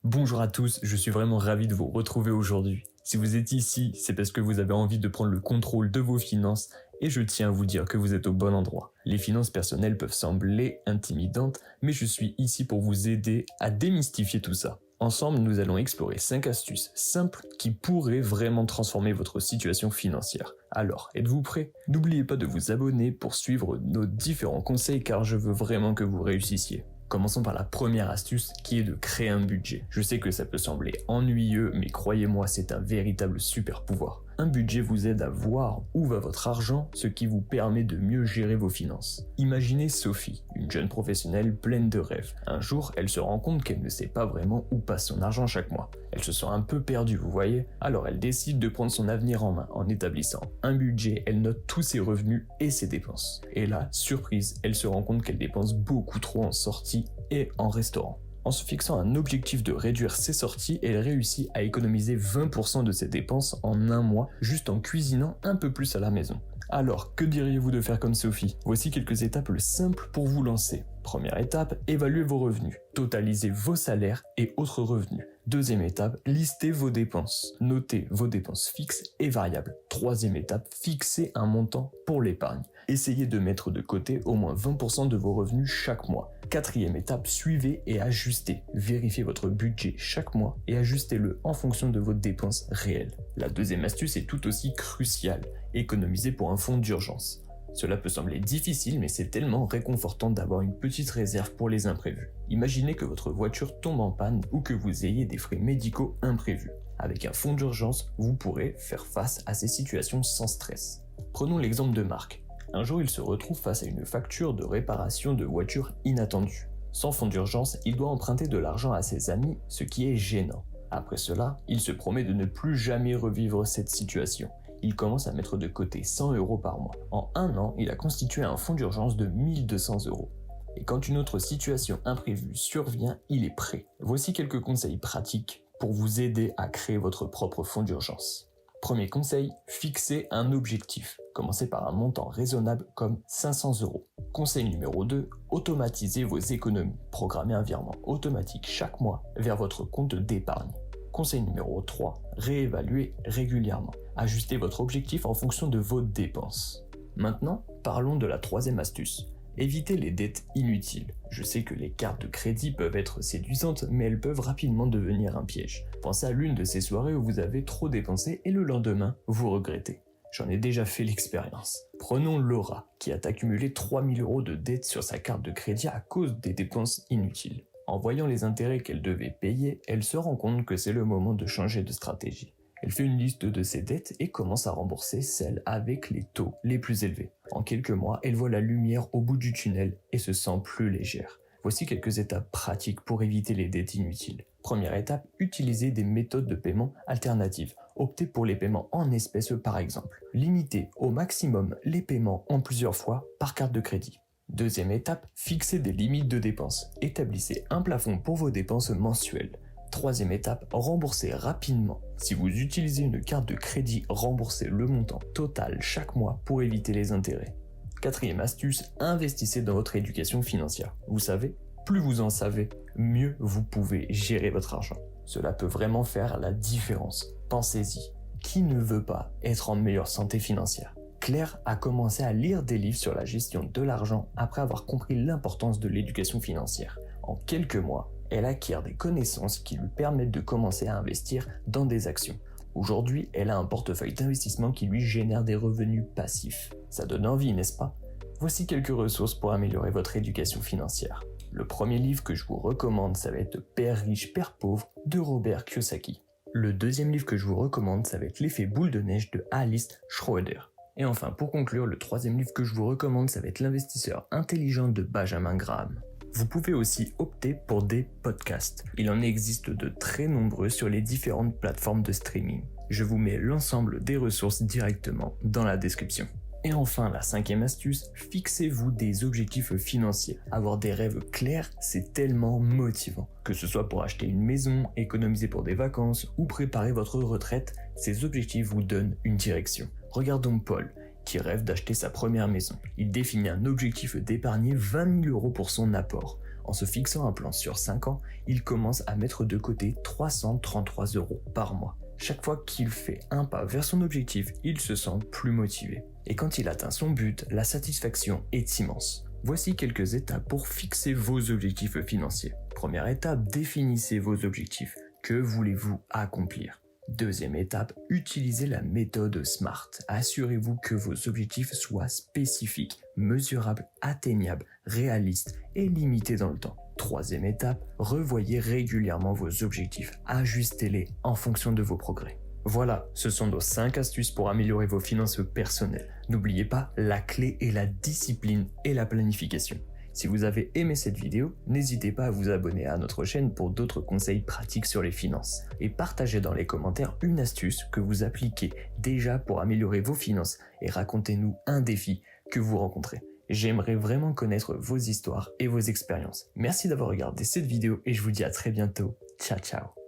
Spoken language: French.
Bonjour à tous, je suis vraiment ravi de vous retrouver aujourd'hui. Si vous êtes ici, c'est parce que vous avez envie de prendre le contrôle de vos finances et je tiens à vous dire que vous êtes au bon endroit. Les finances personnelles peuvent sembler intimidantes, mais je suis ici pour vous aider à démystifier tout ça. Ensemble, nous allons explorer 5 astuces simples qui pourraient vraiment transformer votre situation financière. Alors, êtes-vous prêts? N'oubliez pas de vous abonner pour suivre nos différents conseils car je veux vraiment que vous réussissiez. Commençons par la première astuce qui est de créer un budget. Je sais que ça peut sembler ennuyeux, mais croyez-moi, c'est un véritable super pouvoir. Un budget vous aide à voir où va votre argent, ce qui vous permet de mieux gérer vos finances. Imaginez Sophie, une jeune professionnelle pleine de rêves. Un jour, elle se rend compte qu'elle ne sait pas vraiment où passe son argent chaque mois. Elle se sent un peu perdue, vous voyez? Alors elle décide de prendre son avenir en main en établissant un budget. Elle note tous ses revenus et ses dépenses. Et là, surprise, elle se rend compte qu'elle dépense beaucoup trop en sorties et en restaurant. En se fixant un objectif de réduire ses sorties, elle réussit à économiser 20% de ses dépenses en un mois, juste en cuisinant un peu plus à la maison. Alors, que diriez-vous de faire comme Sophie? Voici quelques étapes simples pour vous lancer. Première étape, évaluez vos revenus. Totalisez vos salaires et autres revenus. Deuxième étape, listez vos dépenses. Notez vos dépenses fixes et variables. Troisième étape, fixez un montant pour l'épargne. Essayez de mettre de côté au moins 20% de vos revenus chaque mois. Quatrième étape, suivez et ajustez. Vérifiez votre budget chaque mois et ajustez-le en fonction de vos dépenses réelles. La deuxième astuce est tout aussi cruciale. Économisez pour un fonds d'urgence. Cela peut sembler difficile, mais c'est tellement réconfortant d'avoir une petite réserve pour les imprévus. Imaginez que votre voiture tombe en panne ou que vous ayez des frais médicaux imprévus. Avec un fonds d'urgence, vous pourrez faire face à ces situations sans stress. Prenons l'exemple de Marc. Un jour, il se retrouve face à une facture de réparation de voiture inattendue. Sans fonds d'urgence, il doit emprunter de l'argent à ses amis, ce qui est gênant. Après cela, il se promet de ne plus jamais revivre cette situation. Il commence à mettre de côté 100 € par mois. En un an, il a constitué un fonds d'urgence de 1200 €. Et quand une autre situation imprévue survient, il est prêt. Voici quelques conseils pratiques pour vous aider à créer votre propre fonds d'urgence. Premier conseil, fixez un objectif. Commencez par un montant raisonnable comme 500 €. Conseil numéro 2, automatisez vos économies. Programmez un virement automatique chaque mois vers votre compte d'épargne. Conseil numéro 3, réévaluez régulièrement. Ajustez votre objectif en fonction de vos dépenses. Maintenant, parlons de la troisième astuce. Évitez les dettes inutiles. Je sais que les cartes de crédit peuvent être séduisantes, mais elles peuvent rapidement devenir un piège. Pensez à l'une de ces soirées où vous avez trop dépensé et le lendemain, vous regrettez. J'en ai déjà fait l'expérience. Prenons Laura, qui a accumulé 3000 € de dettes sur sa carte de crédit à cause des dépenses inutiles. En voyant les intérêts qu'elle devait payer, elle se rend compte que c'est le moment de changer de stratégie. Elle fait une liste de ses dettes et commence à rembourser celles avec les taux les plus élevés. En quelques mois, elle voit la lumière au bout du tunnel et se sent plus légère. Voici quelques étapes pratiques pour éviter les dettes inutiles. Première étape, utilisez des méthodes de paiement alternatives. Optez pour les paiements en espèces par exemple. Limitez au maximum les paiements en plusieurs fois par carte de crédit. Deuxième étape, fixez des limites de dépenses. Établissez un plafond pour vos dépenses mensuelles. Troisième étape, remboursez rapidement. Si vous utilisez une carte de crédit, remboursez le montant total chaque mois pour éviter les intérêts. Quatrième astuce, investissez dans votre éducation financière. Vous savez, plus vous en savez, mieux vous pouvez gérer votre argent. Cela peut vraiment faire la différence. Pensez-y. Qui ne veut pas être en meilleure santé financière? Claire a commencé à lire des livres sur la gestion de l'argent après avoir compris l'importance de l'éducation financière. En quelques mois, elle acquiert des connaissances qui lui permettent de commencer à investir dans des actions. Aujourd'hui, elle a un portefeuille d'investissement qui lui génère des revenus passifs. Ça donne envie, n'est-ce pas? Voici quelques ressources pour améliorer votre éducation financière. Le premier livre que je vous recommande, ça va être Père riche, Père pauvre de Robert Kiyosaki. Le deuxième livre que je vous recommande, ça va être L'effet boule de neige de Alice Schroeder. Et enfin, pour conclure, le troisième livre que je vous recommande, ça va être L'investisseur intelligent de Benjamin Graham. Vous pouvez aussi opter pour des podcasts. Il en existe de très nombreux sur les différentes plateformes de streaming. Je vous mets l'ensemble des ressources directement dans la description. Et enfin, la cinquième astuce, fixez-vous des objectifs financiers. Avoir des rêves clairs, c'est tellement motivant. Que ce soit pour acheter une maison, économiser pour des vacances ou préparer votre retraite, ces objectifs vous donnent une direction. Regardons Paul, qui rêve d'acheter sa première maison. Il définit un objectif d'épargner 20 000 € pour son apport. En se fixant un plan sur 5 ans, il commence à mettre de côté 333 € par mois. Chaque fois qu'il fait un pas vers son objectif, il se sent plus motivé. Et quand il atteint son but, la satisfaction est immense. Voici quelques étapes pour fixer vos objectifs financiers. Première étape, définissez vos objectifs. Que voulez-vous accomplir ? Deuxième étape, utilisez la méthode SMART. Assurez-vous que vos objectifs soient spécifiques, mesurables, atteignables, réalistes et limités dans le temps. Troisième étape, revoyez régulièrement vos objectifs. Ajustez-les en fonction de vos progrès. Voilà, ce sont nos 5 astuces pour améliorer vos finances personnelles. N'oubliez pas, la clé est la discipline et la planification. Si vous avez aimé cette vidéo, n'hésitez pas à vous abonner à notre chaîne pour d'autres conseils pratiques sur les finances. Et partagez dans les commentaires une astuce que vous appliquez déjà pour améliorer vos finances et racontez-nous un défi que vous rencontrez. J'aimerais vraiment connaître vos histoires et vos expériences. Merci d'avoir regardé cette vidéo et je vous dis à très bientôt. Ciao ciao.